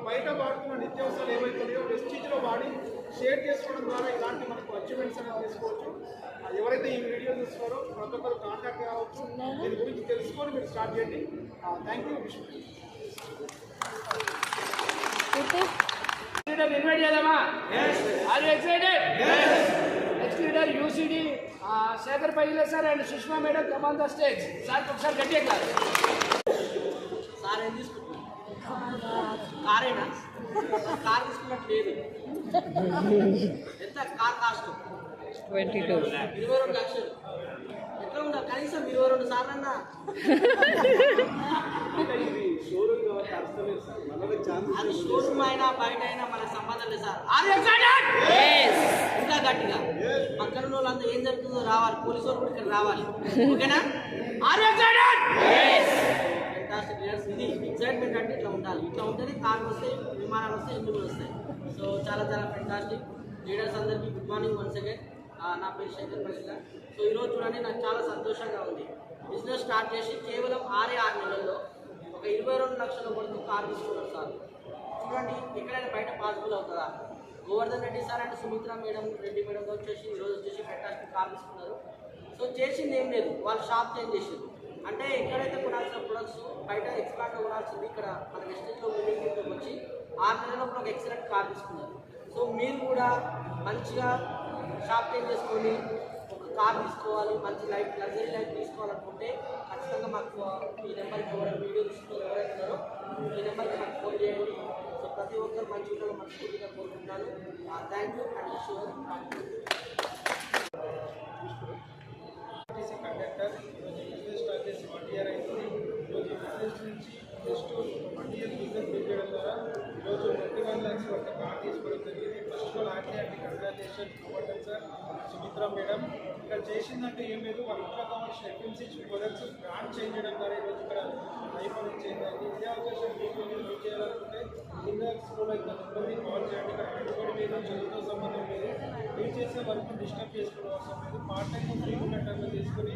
బయట వాడుతున్న నిత్యావసరాలు ఏవైతున్నాయో వెస్టీజ్లో వాడి షేర్ చేసుకోవడం ద్వారా ఇలాంటి మనకు అచీవ్మెంట్స్ అనేది తీసుకోవచ్చు. ఎవరైతే ఈ వీడియో చూస్తున్నారో ప్రతి ఒక్కరు కాంటాక్ట్ కావచ్చు, దీని గురించి తెలుసుకొని మీరు స్టార్ట్ చేయండి. Thank you. ఇన్వైట్ చేద్దామా? Are you excited? Next leader UCD Shekhar పైలే sir and Sushma madam come on the stage. Sir ఒకసారి గట్టిగా క్లాస్. సార్ ఏం తీసుకుంటున్నారు? కారేనా? కార్ తీసుకున్నట్టు లేదు. ఎంత కార్ కాస్ట్? 22 లక్షలు. ఎట్లా ఉండాలి? కనీసం 22 సార్లు అన్నా. అది షోరూమ్ అయినా బయట అయినా మనకు సంబంధం లేదు సార్. ఇంకా గట్టిగా పక్కన వాళ్ళంతా ఏం జరుగుతుందో రావాలి, పోలీసు వాళ్ళు కూడా ఇక్కడ రావాలి. ఓకేనా? ఇది ఎక్సైట్మెంట్ అంటే ఇట్లా ఉండాలి. ఇట్లా ఉంటుంది. కార్లు వస్తాయి, విమానాలు వస్తాయి, ఇందులో వస్తాయి. సో చాలా చాలా ఫెంటాస్టిక్. లీడర్స్ అందరికీ గుడ్ మార్నింగ్ వన్స్ అగైన్. నా పేరు శేఖర్ పైలే. సో ఈరోజు చూడండి, నాకు చాలా సంతోషంగా ఉంది. బిజినెస్ స్టార్ట్ చేసి కేవలం 6 నెలల్లో ఒక 22 లక్షల వరకు కార్ తీసుకున్నారు సార్. చూడండి, ఎక్కడైనా బయట పాసిబుల్ అవుతుందా? Govardhan Reddy sir and Sumitra Reddy madam వచ్చేసి ఈరోజు వచ్చేసి ఫెంటాస్టిక్ కార్ తీసుకున్నారు. సో చేసింది ఏం లేదు, వాళ్ళు షాప్ చేంజ్ చేసింది. అంటే ఎక్కడైతే కొనాల్సిన ప్రొడక్ట్స్ బయట ఎక్స్పాండ్గా కొనాల్సింది ఇక్కడ మన వెస్టేజ్లో మీటింగ్కి వచ్చి 6 నెలల్లో ఒక ఎక్సలెంట్ కార్ తీసుకున్నారు. సో మీరు కూడా మంచిగా షాప్ చేంజ్ చేసుకొని ఒక కార్ తీసుకోవాలి, మంచి లైఫ్ లగ్జరీ లైఫ్ తీసుకోవాలనుకుంటే ఖచ్చితంగా మాకు ఈ నెంబర్కి వీడియో తీసుకుని ఎవరైతే ఉన్నారో ఈ నెంబర్కి మాకు ఫోన్ చేయండి. సో ప్రతి ఒక్కరు మంచి ఉండాలి మనస్ఫూర్తిగా కోరుకుంటున్నాను. Thank you and wish you conductor. ఈరోజు బిజినెస్ స్టార్ట్ చేసి 1 ఇయర్ అయింది. ఈరోజు బిజినెస్ నుంచి జస్ట్ 1 ఇయర్ బిజినెస్ బిల్డ్ చేయడం ద్వారా ఈరోజు 21 lakhs వరకు కార్ తీసుకోవడం జరిగింది. First all happy congratulation Govardhan sir, Sumitra madam. ఇక్కడ చేసిందంటే ఏం లేదు, వాళ్ళ ఇంట్లో కావాల్సిన ఎఫ్ఎంసీజీ ప్రొడక్ట్స్ బ్రాండ్ చేంజ్ చేయడం ద్వారా ఈరోజు ఇక్కడ లైఫ్ అనేది చేంజ్ అయింది. ఇదే అవకాశం మీకు మీట్ చేయాలనుకుంటే కింద స్కూల్ అయితే నెంబర్ని కాల్ చేయండి. ఇక్కడ పెట్టుబడి మీద చదువుతో సంబంధం లేదు. మీరు చేసే వర్క్ డిస్టర్బ్ చేసుకోవడం అవసరం లేదు. పార్ట్ టైం ఫ్రీ ఉన్నట్టు తీసుకొని